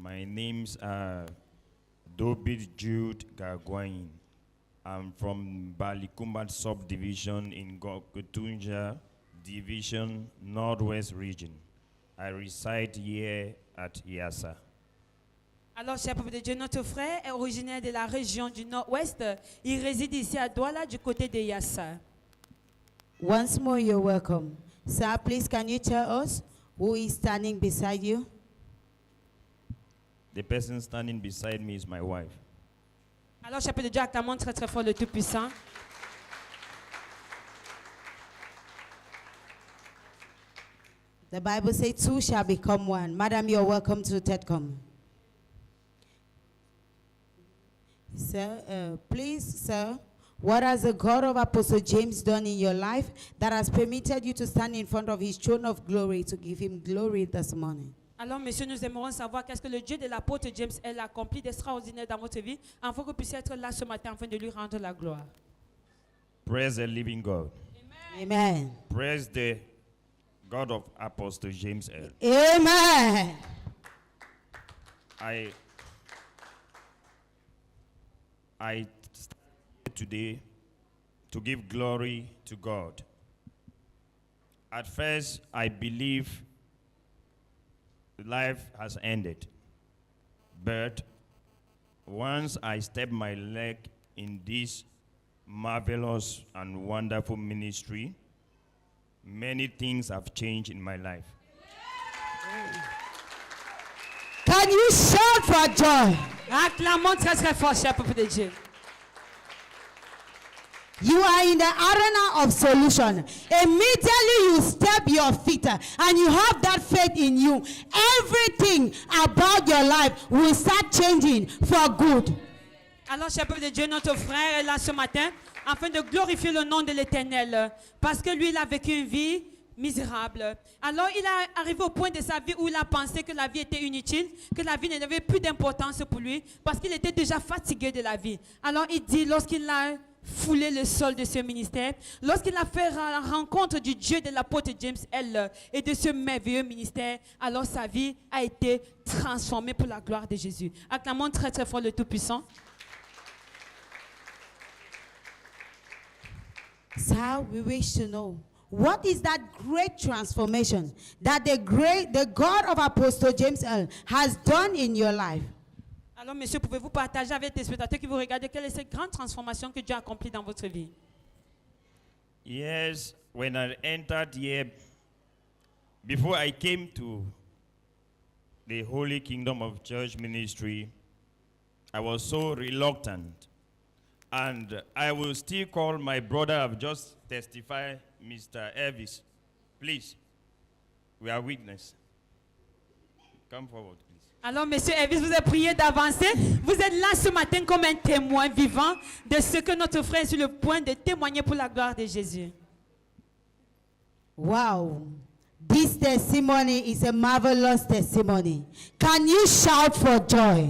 My name's Dobit Jude Gagwain. I'm from Balikumbat subdivision in Gokutunja division, Northwest region. I reside here at Yassa. Alors, cher peuple de Dieu, notre frère est originaire de la région du Nord-Ouest. Il réside ici à Douala, du côté de Yassa. Once more, you're welcome. Sir, please, can you tell us who is standing beside you? The person standing beside me is my wife. Alors, cher peuple de Dieu, acclamons très très fort le Tout-Puissant. The Bible says two shall become one. Madam, you're welcome to TEDCOM. Sir, please, sir, what has the God of Apostle James done in your life that has permitted you to stand in front of his throne of glory to give him glory this morning? Alors, messieurs, nous aimerons savoir qu'est-ce que le Dieu de l'apôtre James a accompli d'extraordinaire dans votre vie, afin que vous puissiez être là ce matin, afin de lui rendre la gloire. Praise the living God. Amen. Praise the God of Apostle James L. Amen. I started today to give glory to God. At first, I believe life has ended. But once I step my leg in this marvelous and wonderful ministry, many things have changed in my life. Can you shout for joy? Acclamons très très fort, cher peuple de Dieu. You are in the arena of solution. Immediately you step your feet and you have that faith in you. Everything about your life will start changing for good. Alors, cher peuple de Dieu, notre frère est là ce matin afin de glorifier le nom de l'Éternel. Parce que lui, il a vécu une vie misérable. Alors, il est arrivé au point de sa vie où il a pensé que la vie était inutile, que la vie n'avait plus d'importance pour lui, parce qu'il était déjà fatigué de la vie. Alors, il dit, lorsqu'il a foulé le sol de ce ministère, lorsqu'il a fait la rencontre du Dieu de l'apôtre James L. et de ce merveilleux ministère, alors sa vie a été transformée pour la gloire de Jésus. Acclamons très très fort le Tout-Puissant. Sir, we wish to know, what is that great transformation that the God of Apostle James L. has done in your life? Alors, monsieur, pouvez-vous partager avec les spectateurs qui vous regardent quelle est cette grande transformation que Dieu a accomplie dans votre vie? Yes, when I entered here, before I came to the Holy Kingdom of Church Ministry, I was so reluctant. And I will still call my brother, I've just testified, Mr. Elvis. Please, we are witness. Come forward, please. Alors, monsieur Elvis, vous êtes prié d'avancer. Vous êtes là ce matin comme un témoin vivant de ce que notre frère est sur le point de témoigner pour la gloire de Jésus. Wow. This testimony is a marvelous testimony. Can you shout for joy?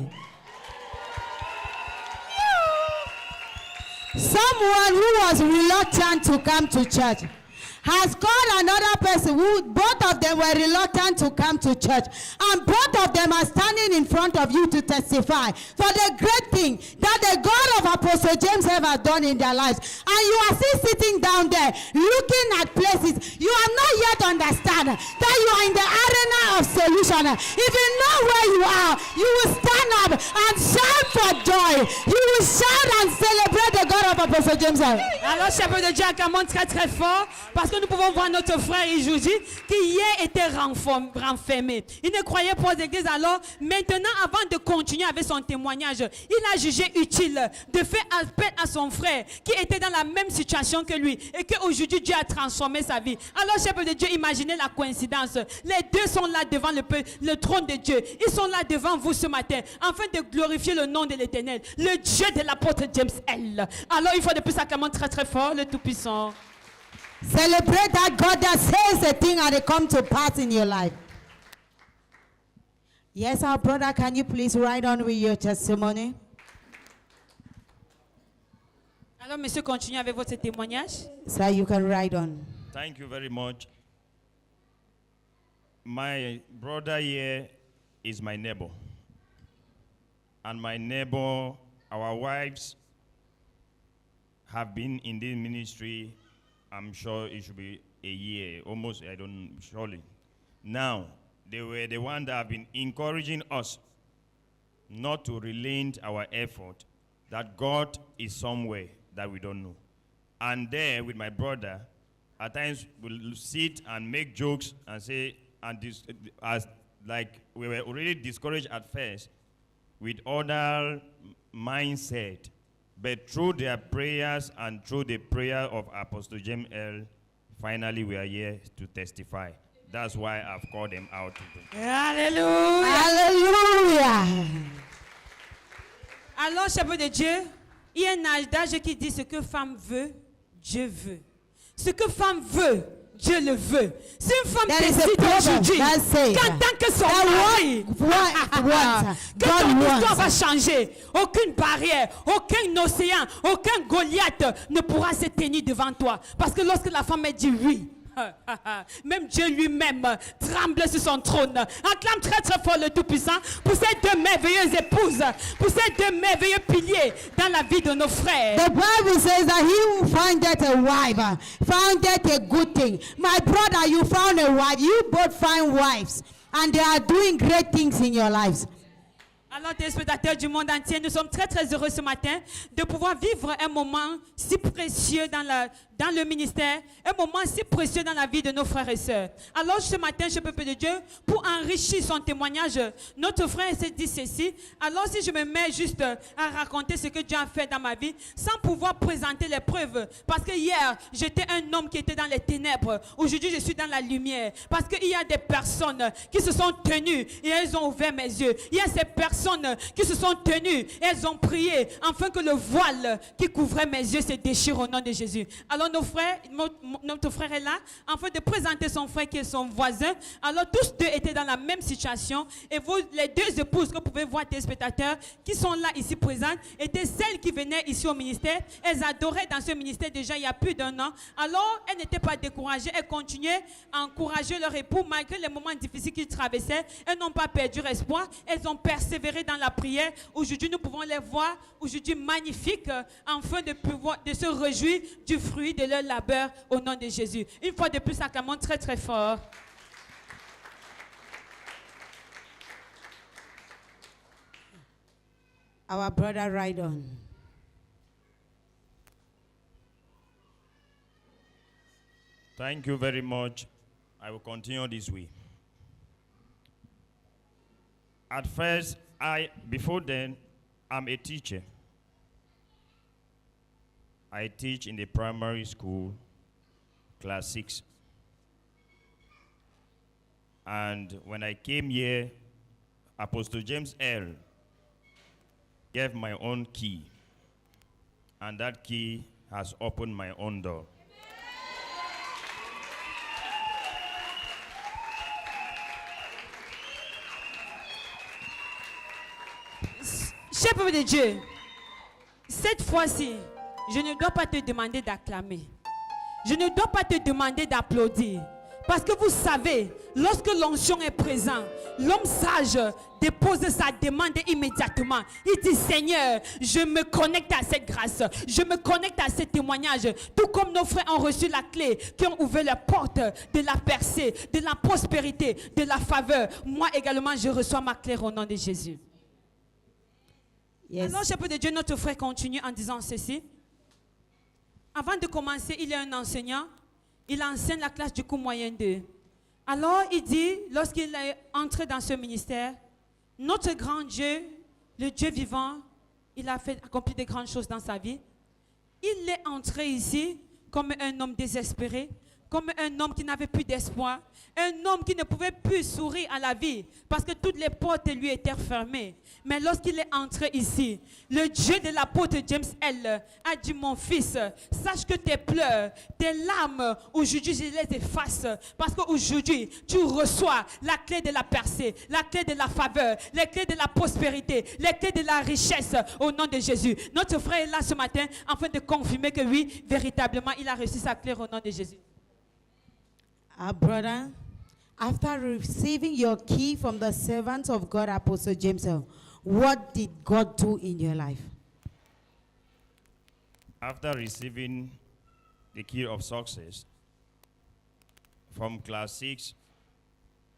Someone who was reluctant to come to church has got another person who both of them were reluctant to come to church, and both of them are standing in front of you to testify for the great thing that the God of Apostle James have done in their lives. And you are still sitting down there looking at places. You have not yet understand that you are in the arena of solution. If you know where you are, you will stand up and shout for joy. You will shout and celebrate the God of Apostle James. Alors, cher peuple de Dieu, acclamons très très fort, parce que nous pouvons voir notre frère aujourd'hui qui hier était renfermé. Il ne croyait pas aux églises. Alors, maintenant, avant de continuer avec son témoignage, il a jugé utile de faire appel à son frère qui était dans la même situation que lui et qu'aujourd'hui Dieu a transformé sa vie. Alors, cher peuple de Dieu, imaginez la coïncidence. Les deux sont là devant le trône de Dieu. Ils sont là devant vous ce matin afin de glorifier le nom de l'Éternel, le Dieu de l'apôtre James L. Alors, il faut de plus acclamer très très fort le Tout-Puissant. Celebrate that God that says a thing and it comes to pass in your life. Yes, our brother, can you please write on with your testimony? Alors, monsieur, continuez avec votre témoignage. Sir, you can write on. Thank you very much. My brother here is my neighbor. and my neighbor, our wives have been in this ministry, I'm sure it should be a year, almost, I don't know, surely. Now, they were the ones that have been encouraging us not to relent our effort, that God is somewhere that we don't know. And there, with my brother, at times we'll sit and make jokes and say, as like we were already discouraged at first with other mindset, but through their prayers and through the prayer of Apostle James L, finally we are here to testify. That's why I've called them out today. Alléluia. Hallelujah. Alors, chapeau de Dieu, il y a un adage qui dit ce que femme veut, Dieu veut. Ce que femme veut, Dieu le veut. Si une femme There is a décide proverb aujourd'hui that says qu'en tant que son mari, que ton histoire va changer, aucune barrière, aucun océan, aucun Goliath ne pourra se tenir devant toi. Parce que lorsque la femme dit oui, même Dieu lui-même tremble sur son trône. Acclame très très fort le Tout-Puissant pour ces deux merveilleuses épouses, pour ces deux merveilleux piliers dans la vie de nos frères. The Bible says that he who findeth a wife findeth a good thing. My brother, you found a wife. You both find wives, and they are doing great things in your lives. Alors, téléspectateurs du monde entier, nous sommes très très heureux ce matin de pouvoir vivre un moment si précieux dans le ministère, un moment si précieux dans la vie de nos frères et sœurs. Alors, ce matin, je peuple de Dieu, pour enrichir son témoignage, notre frère s'est dit ceci. Alors, si je me mets juste à raconter ce que Dieu a fait dans ma vie, sans pouvoir présenter les preuves, parce que hier, j'étais un homme qui était dans les ténèbres. Aujourd'hui, je suis dans la lumière. Parce qu'il y a des personnes qui se sont tenues et elles ont ouvert mes yeux. Il y a ces personnes qui se sont tenues et elles ont prié afin que le voile qui couvrait mes yeux se déchire au nom de Jésus. Alors notre frère est là afin de présenter son frère qui est son voisin. Alors tous deux étaient dans la même situation et vous, les deux épouses que vous pouvez voir, téléspectateurs, qui sont là ici présentes, étaient celles qui venaient ici au ministère. Elles adoraient dans ce ministère déjà il y a plus d'1 an. Alors elles n'étaient pas découragées, elles continuaient à encourager leur époux malgré les moments difficiles qu'ils traversaient. Elles n'ont pas perdu espoir, elles ont persévéré dans la prière. Aujourd'hui, nous pouvons les voir aujourd'hui magnifiques, afin de se réjouir du fruit de leur labeur au nom de Jésus. Une fois de plus, acclamons très très fort. Our brother Rydon. Thank you very much. I will continue this way. At first, before then, I'm a teacher. I teach in the primary school, class 6. And when I came here, Apostle James L gave my own key. And that key has opened my own door. Cher peuple de Dieu, cette fois-ci, je ne dois pas te demander d'acclamer. Je ne dois pas te demander d'applaudir. Parce que vous savez, lorsque l'onction est présente, l'homme sage dépose sa demande immédiatement. Il dit, Seigneur, je me connecte à cette grâce. Je me connecte à ce témoignage. Tout comme nos frères ont reçu la clé, qui ont ouvert la porte de la percée, de la prospérité, de la faveur. Moi également, je reçois ma clé au nom de Jésus. Yes. Alors, chapeau de Dieu, notre frère continue en disant ceci. Avant de commencer, il est un enseignant. Il enseigne la classe du cours moyen 2. Alors, il dit, lorsqu'il est entré dans ce ministère, notre grand Dieu, le Dieu vivant, il a accompli de grandes choses dans sa vie. Il est entré ici comme un homme désespéré, comme un homme qui n'avait plus d'espoir, un homme qui ne pouvait plus sourire à la vie parce que toutes les portes lui étaient fermées. Mais lorsqu'il est entré ici, le Dieu de l'apôtre James L a dit, mon fils, sache que tes pleurs, tes larmes, aujourd'hui je les efface parce qu'aujourd'hui tu reçois la clé de la percée, la clé de la faveur, les clés de la prospérité, les clés de la richesse au nom de Jésus. Notre frère est là ce matin afin de confirmer que oui, véritablement, il a reçu sa clé au nom de Jésus. Our brother, after receiving your key from the servant of God, Apostle James, What did God do in your life? After receiving the key of success from class 6,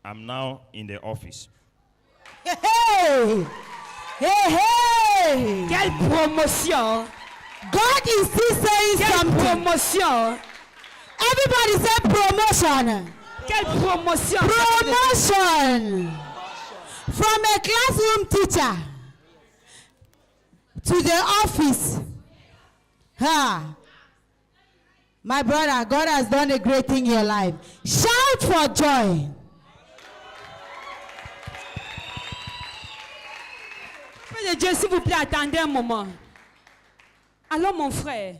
I'm now in the office. Hey, hey! Hey, hey! Quelle promotion! God is still saying Quelle something. promotion! Everybody say promotion. Quelle promotion! Promotion. From a classroom teacher to the office. Ha. My brother, God has done a great thing in your life. Shout for joy. Père de Dieu, s'il vous plaît, attendez un moment. Alors, mon frère,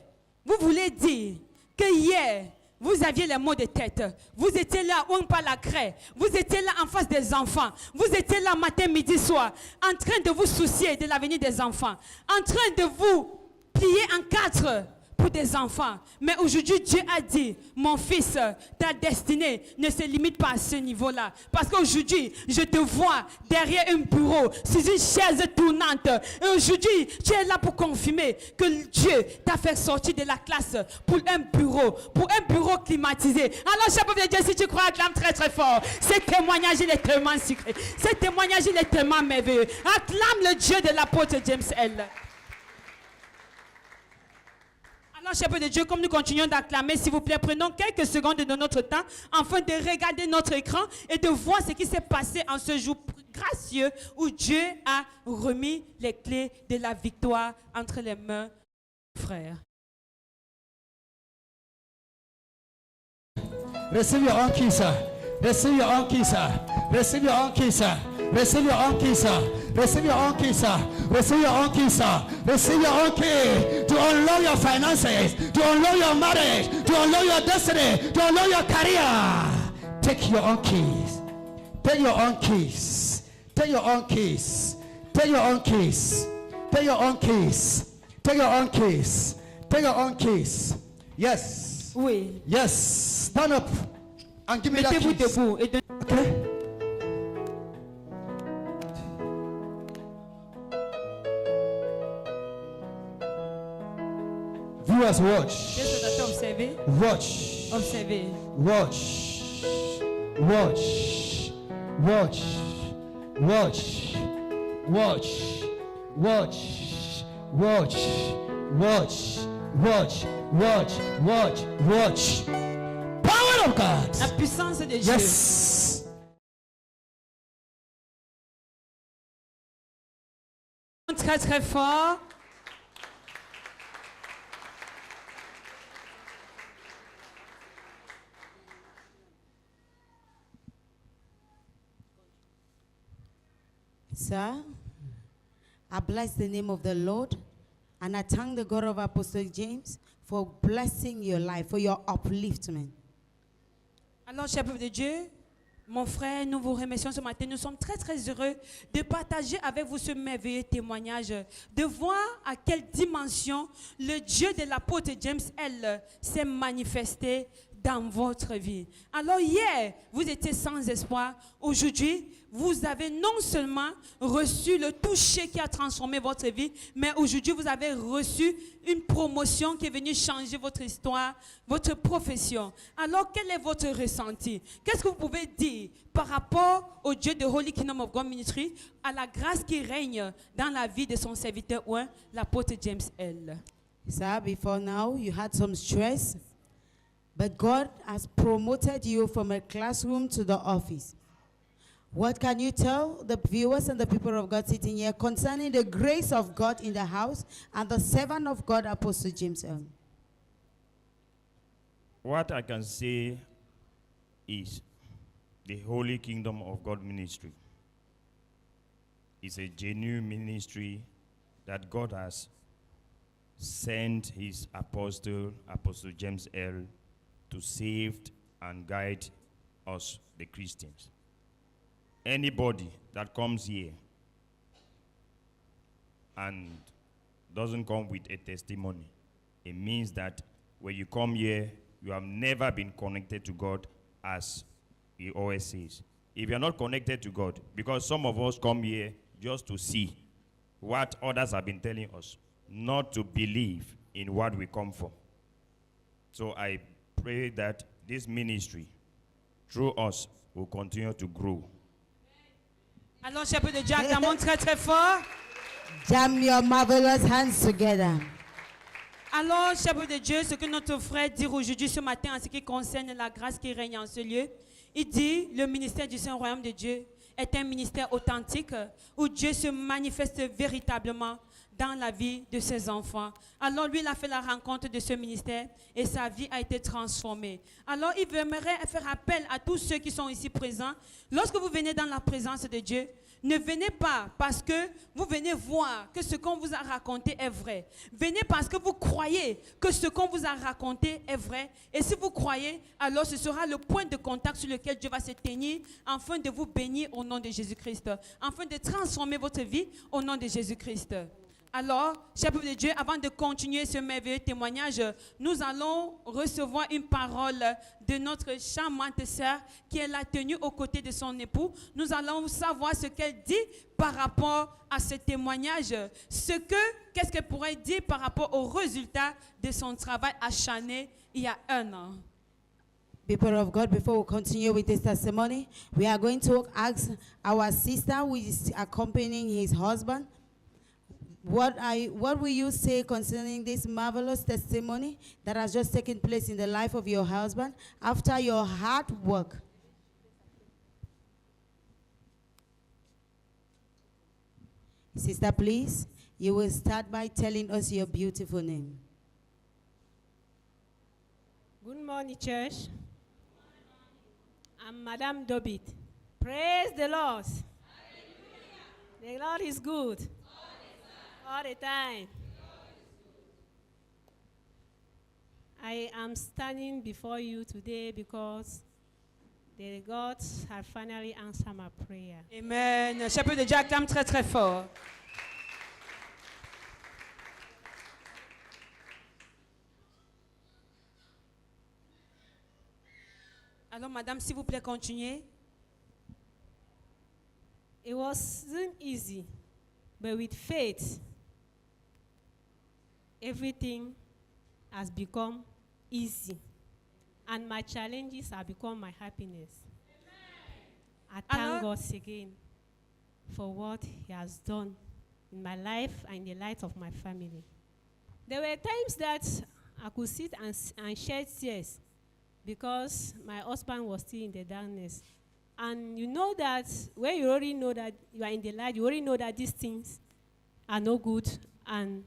vous voulez dire que hier, vous aviez les maux de tête. Vous étiez là, on parle la craie. Vous étiez là en face des enfants. Vous étiez là matin, midi, soir, en train de vous soucier de l'avenir des enfants. En train de vous plier en quatre pour des enfants. Mais aujourd'hui, Dieu a dit, mon fils, ta destinée ne se limite pas à ce niveau-là. Parce qu'aujourd'hui, je te vois derrière un bureau, sur une chaise tournante. Et aujourd'hui, tu es là pour confirmer que Dieu t'a fait sortir de la classe pour un bureau climatisé. Alors, cher peuple de Dieu, si tu crois, acclame très très fort. Ce témoignage, il est tellement secret. Ce témoignage, il est tellement merveilleux. Acclame le Dieu de l'apôtre James L. Alors, cher peuple de Dieu, comme nous continuons d'acclamer, s'il vous plaît, prenons quelques secondes de notre temps afin de regarder notre écran et de voir ce qui s'est passé en ce jour gracieux où Dieu a remis les clés de la victoire entre les mains des frères. Receive your own keys, sir. Receive your own keys, sir. Receive your own keys, sir. Receive your own keys, sir. Receive your own keys, sir. Receive your own keys, sir. Receive your own key to unlock your finances, to unlock your marriage, to unlock your destiny, to unlock your career. Take your own keys. Take your own keys. Take your own keys. Take your own keys. Take your own keys. Take your own keys. Take your own keys. Yes. Oui. Yes. Stand up and give me that Mettez-vous keys. debout et donnez. Okay. Viewers, watch. Téléspectateurs, observez. Watch. Observez. Watch. Watch. Watch. Watch. Watch. Watch. Watch. Watch. Watch. Watch. Watch. Watch. Power of God. La puissance de Dieu. Yes. Très très fort. Sir, I bless the name of the Lord and I thank the God of Apostle James for blessing your life, for your upliftment. Alors, cher peuple de Dieu, mon frère, nous vous remercions ce matin. Nous sommes très très heureux de partager avec vous ce merveilleux témoignage, de voir à quelle dimension le Dieu de l'apôtre James L. s'est manifesté dans votre vie. Alors hier, vous étiez sans espoir. Aujourd'hui, vous avez non seulement reçu le toucher qui a transformé votre vie, mais aujourd'hui, vous avez reçu une promotion qui est venue changer votre histoire, votre profession. Alors, quel est votre ressenti? Qu'est-ce que vous pouvez dire par rapport au Dieu de Holy Kingdom of God Ministry, à la grâce qui règne dans la vie de son serviteur, l'apôtre James L. Sir, before now, you had some stress, but God has promoted you from a classroom to the office. What can you tell the viewers and the people of God sitting here concerning the grace of God in the house and the servant of God, Apostle James L? What I can say is the Holy Kingdom of God ministry is a genuine ministry that God has sent his apostle, Apostle James L., to save and guide us, the Christians. Anybody that comes here and doesn't come with a testimony, it means that when you come here, you have never been connected to God, as he always says. If you're not connected to God, because some of us come here just to see, what others have been telling us, not to believe in what we come for. So I pray that this ministry, through us, will continue to grow. Alors, cher peuple de Dieu, acclamons très très fort. Jam your marvelous hands together. Alors, cher peuple de Dieu, ce que notre frère dit aujourd'hui, ce matin, en ce qui concerne la grâce qui règne en ce lieu, il dit, le ministère du Saint-Royaume de Dieu est un ministère authentique où Dieu se manifeste véritablement dans la vie de ses enfants. Alors lui, il a fait la rencontre de ce ministère et sa vie a été transformée. Alors il aimerait faire appel à tous ceux qui sont ici présents. Lorsque vous venez dans la présence de Dieu, ne venez pas parce que vous venez voir que ce qu'on vous a raconté est vrai. Venez parce que vous croyez que ce qu'on vous a raconté est vrai. Et si vous croyez, alors ce sera le point de contact sur lequel Dieu va se tenir afin de vous bénir au nom de Jésus-Christ, afin de transformer votre vie au nom de Jésus-Christ. Alors, cher peuple de Dieu, avant de continuer ce merveilleux témoignage, nous allons recevoir une parole de notre charmante sœur qui est la tenue aux côtés de son époux. Nous allons savoir ce qu'elle dit par rapport à ce témoignage, qu'est-ce qu'elle pourrait dire par rapport au résultat de son travail acharné il y a 1 an. People of God, before we continue with this testimony, we are going to ask our sister who is accompanying his husband, what will you say concerning this marvelous testimony that has just taken place in the life of your husband after your hard work? Sister, please, you will start by telling us your beautiful name. Good morning, church. I'm Madame Dobit. Praise the Lord. The Lord is good. All the time. I am standing before you today because the God has finally answered my prayer. Amen. Cher peuple de Dieu, acclame très très fort. Alors, madame, s'il vous plaît, continuez. It wasn't easy, but with faith, everything has become easy. And my challenges have become my happiness. I thank God again for what He has done in my life and in the life of my family. There were times that I could sit and shed tears because my husband was still in the darkness. And you know that when you already know that you are in the light, you already know that these things are no good. And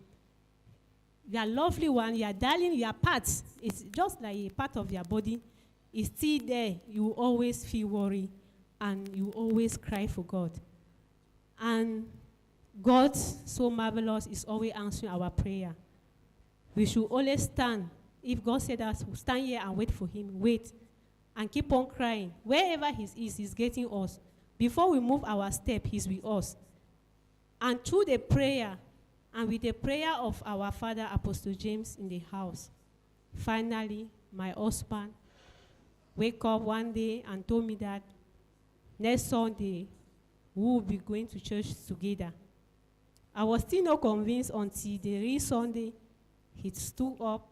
your lovely one, your darling, your part, it's just like a part of your body, is still there. You always feel worried and you always cry for God. And God, so marvelous, is always answering our prayer. We should always stand. If God said us, stand here and wait for Him, wait, and keep on crying. Wherever He is, He's getting us. Before we move our step, He's with us. And through the prayer, and with the prayer of our father, Apostle James, in the house, finally, my husband wake up one day and told me that next Sunday, we will be going to church together. I was still not convinced until the real Sunday, he stood up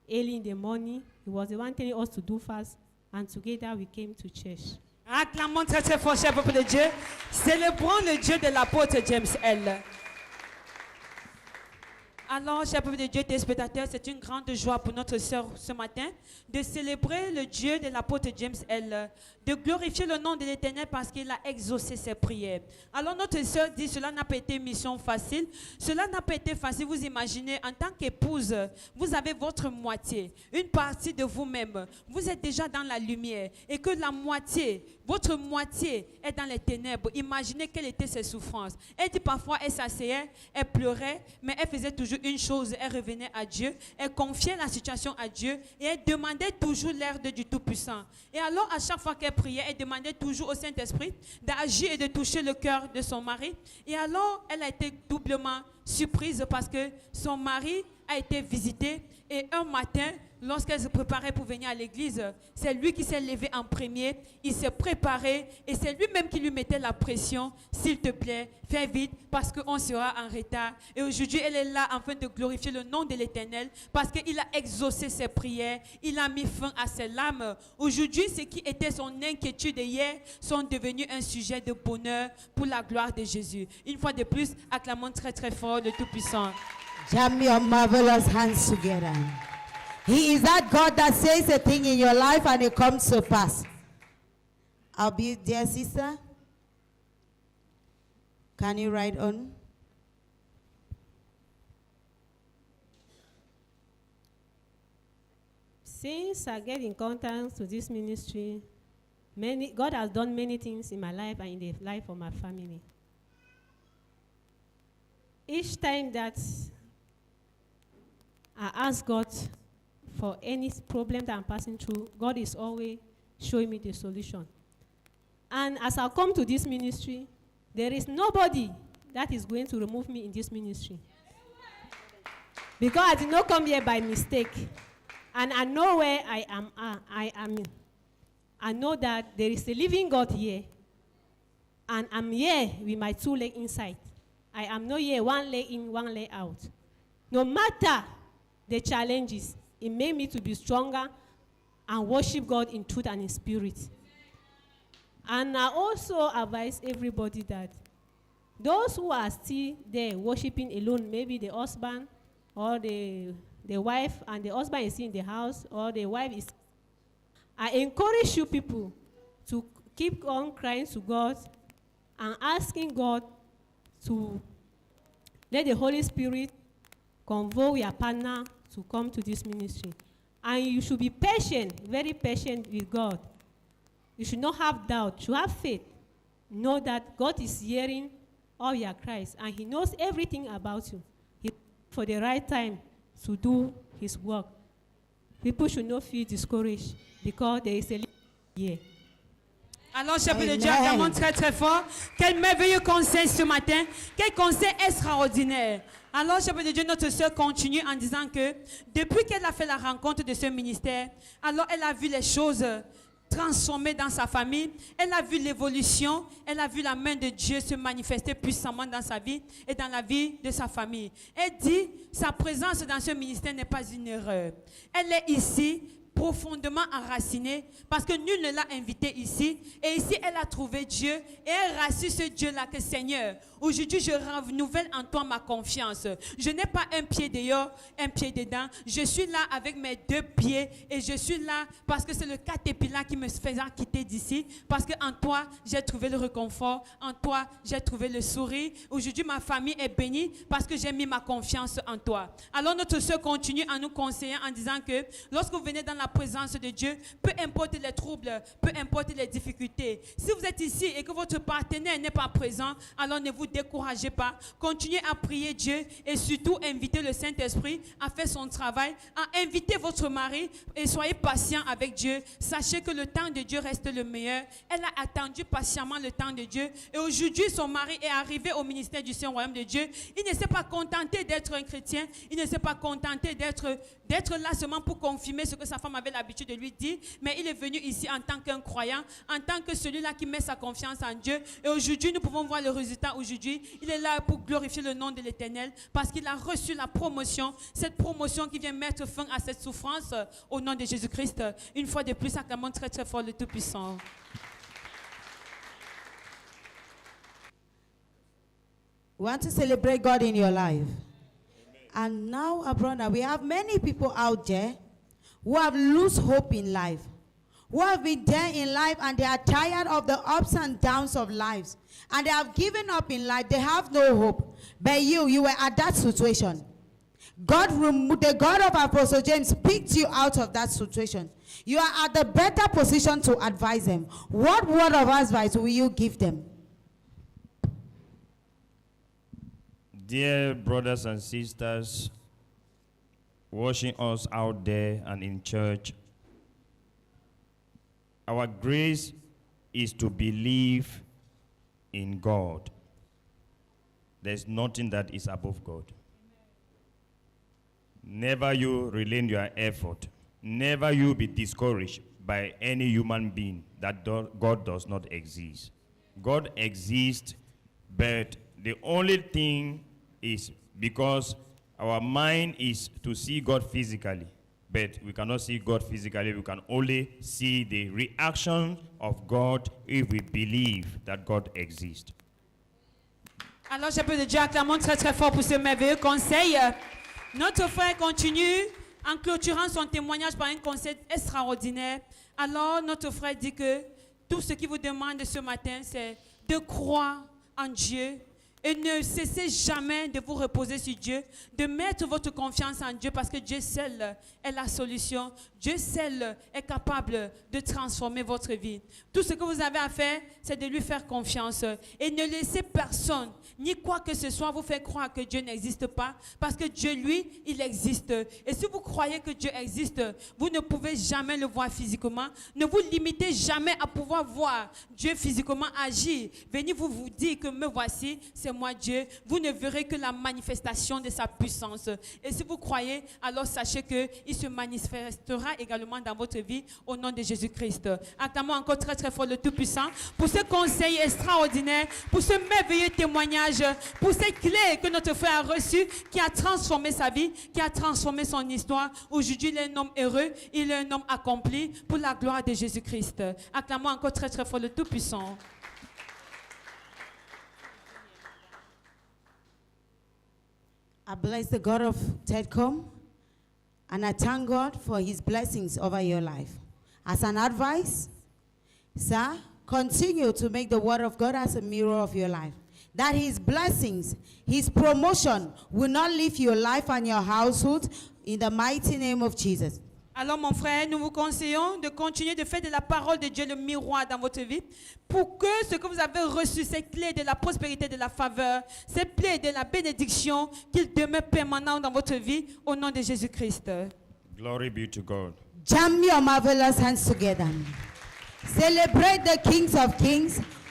early in the morning. He was the one telling us to do fast, and together we came to church. Acclamons très très fort, cher peuple de Dieu. Célébrons le Dieu de l'apôtre James L. Alors, cher peuple de Dieu, téléspectateurs, c'est une grande joie pour notre sœur ce matin de célébrer le Dieu de l'apôtre James L., de glorifier le nom de l'Éternel parce qu'il a exaucé ses prières. Alors, notre sœur dit, cela n'a pas été une mission facile. Cela n'a pas été facile. Vous imaginez, en tant qu'épouse, vous avez votre moitié, une partie de vous-même. Vous êtes déjà dans la lumière et que la moitié, votre moitié est dans les ténèbres. Imaginez quelles étaient ses souffrances. Elle dit parfois, elle s'asseyait, elle pleurait, mais elle faisait toujours une chose, elle revenait à Dieu, elle confiait la situation à Dieu et elle demandait toujours l'aide du Tout-Puissant. Et alors, à chaque fois qu'elle priait, elle demandait toujours au Saint-Esprit d'agir et de toucher le cœur de son mari. Et alors, elle a été doublement surprise parce que son mari a été visitée et un matin, lorsqu'elle se préparait pour venir à l'église, c'est lui qui s'est levé en premier, il s'est préparé et c'est lui-même qui lui mettait la pression. S'il te plaît, fais vite parce qu'on sera en retard. Et aujourd'hui, elle est là afin de glorifier le nom de l'Éternel parce qu'il a exaucé ses prières, il a mis fin à ses larmes. Aujourd'hui, ce qui était son inquiétude hier sont devenus un sujet de bonheur pour la gloire de Jésus. Une fois de plus, acclamons très très fort le Tout-Puissant. Jam your marvelous hands together. He is that God that says a thing in your life and it comes to pass. I'll be there, sister. Can you write on? Since I get in contact with this ministry, God has done many things in my life and in the life of my family. Each time that I ask God for any problem that I'm passing through, God is always showing me the solution. And as I come to this ministry, there is nobody that is going to remove me in this ministry. Because I did not come here by mistake. And I know where I am. I know that there is a living God here. And I'm here with my two legs inside. I am not here one leg in, one leg out. No matter the challenges, it made me to be stronger and worship God in truth and in spirit. And I also advise everybody that those who are still there worshiping alone, maybe the husband or the wife, and the husband is in the house, or the wife is, I encourage you people to keep on crying to God and asking God to let the Holy Spirit convoke your partner to come to this ministry. And you should be patient, very patient with God. You should not have doubt. You should have faith. Know that God is hearing all your cries, and He knows everything about you. He for the right time to do His work. People should not feel discouraged because there is a here. Alors, chapeau de Dieu, acclamons très très fort. Quel merveilleux conseil ce matin. Quel conseil extraordinaire. Alors, chapeau de Dieu, notre sœur continue en disant que depuis qu'elle a fait la rencontre de ce ministère, alors elle a vu les choses transformées dans sa famille. Elle a vu l'évolution. Elle a vu la main de Dieu se manifester puissamment dans sa vie et dans la vie de sa famille. Elle dit, sa présence dans ce ministère n'est pas une erreur. Elle est ici profondément enracinée parce que nul ne l'a invitée ici. Et ici, elle a trouvé Dieu et elle rassure ce Dieu-là que Seigneur, aujourd'hui, je renouvelle en toi ma confiance. Je n'ai pas un pied dehors, un pied dedans. Je suis là avec mes deux pieds et je suis là parce que c'est le caterpillar qui me faisait quitter d'ici. Parce qu'en toi, j'ai trouvé le réconfort. En toi, j'ai trouvé le sourire. Aujourd'hui, ma famille est bénie parce que j'ai mis ma confiance en toi. Alors, notre soeur continue en nous conseillant en disant que lorsque vous venez dans la présence de Dieu, peu importe les troubles, peu importe les difficultés. Si vous êtes ici et que votre partenaire n'est pas présent, alors ne vous découragez pas. Continuez à prier Dieu et surtout invitez le Saint-Esprit à faire son travail, à inviter votre mari et soyez patient avec Dieu. Sachez que le temps de Dieu reste le meilleur. Elle a attendu patiemment le temps de Dieu et aujourd'hui son mari est arrivé au ministère du Saint-Royaume de Dieu. Il ne s'est pas contenté d'être un chrétien, il ne s'est pas contenté d'être là seulement pour confirmer ce que sa femme avait l'habitude de lui dire, mais il est venu ici en tant qu'un croyant, en tant que celui-là qui met sa confiance en Dieu. Et aujourd'hui, nous pouvons voir le résultat aujourd'hui. Il est là pour glorifier le nom de l'Éternel parce qu'il a reçu la promotion, cette promotion qui vient mettre fin à cette souffrance au nom de Jésus-Christ. Une fois de plus, acclamons très très fort le Tout-Puissant. We want to celebrate God in your life. And now, brother, we have many people out there who have lost hope in life, who have been there in life and they are tired of the ups and downs of lives. And they have given up in life. They have no hope. But you were at that situation. The God of Apostle James picked you out of that situation. You are at the better position to advise them. What word of advice will you give them? Dear brothers and sisters, watching us out there and in church, our grace is to believe in God. There's nothing that is above God. Never you relent your effort. Never you be discouraged by any human being that God does not exist. God exists, but the only thing is because our mind is to see God physically, but we cannot see God physically. We can only see the reaction of God if we believe that God exists. Alors, j'appelle de Dieu acclamons très très fort pour ce merveilleux conseil. Notre frère continue en clôturant son témoignage par un conseil extraordinaire. Alors, notre frère dit que tout ce qu'il vous demande ce matin, c'est de croire en Dieu et ne cessez jamais de vous reposer sur Dieu, de mettre votre confiance en Dieu parce que Dieu seul est la solution. Dieu seul est capable de transformer votre vie. Tout ce que vous avez à faire, c'est de lui faire confiance et ne laissez personne ni quoi que ce soit vous faire croire que Dieu n'existe pas parce que Dieu, lui, il existe. Et si vous croyez que Dieu existe, vous ne pouvez jamais le voir physiquement. Ne vous limitez jamais à pouvoir voir Dieu physiquement agir. Venez vous dire que me voici, c'est moi Dieu. Vous ne verrez que la manifestation de sa puissance. Et si vous croyez, alors sachez qu'il se manifestera également dans votre vie au nom de Jésus-Christ. Acclamons encore très très fort le Tout-Puissant pour ce conseil extraordinaire, pour ce merveilleux témoignage, pour ces clés que notre frère a reçues, qui a transformé sa vie, qui a transformé son histoire. Aujourd'hui, il est un homme heureux, il est un homme accompli pour la gloire de Jésus-Christ. Acclamons encore très très fort le Tout-Puissant. I bless the God of Tedcom, and I thank God for his blessings over your life. As an advice, sir, continue to make the word of God as a mirror of your life. That his blessings, his promotion will not leave your life and your household in the mighty name of Jesus. Alors mon frère, nous vous conseillons de continuer de faire de la parole de Dieu le miroir dans votre vie pour que ce que vous avez reçu, ces clés de la prospérité, de la faveur, ces clés de la bénédiction, qu'ils demeurent permanents dans votre vie au nom de Jésus-Christ. Glory be to God. Jam your marvelous hands together. Celebrate the kings of kings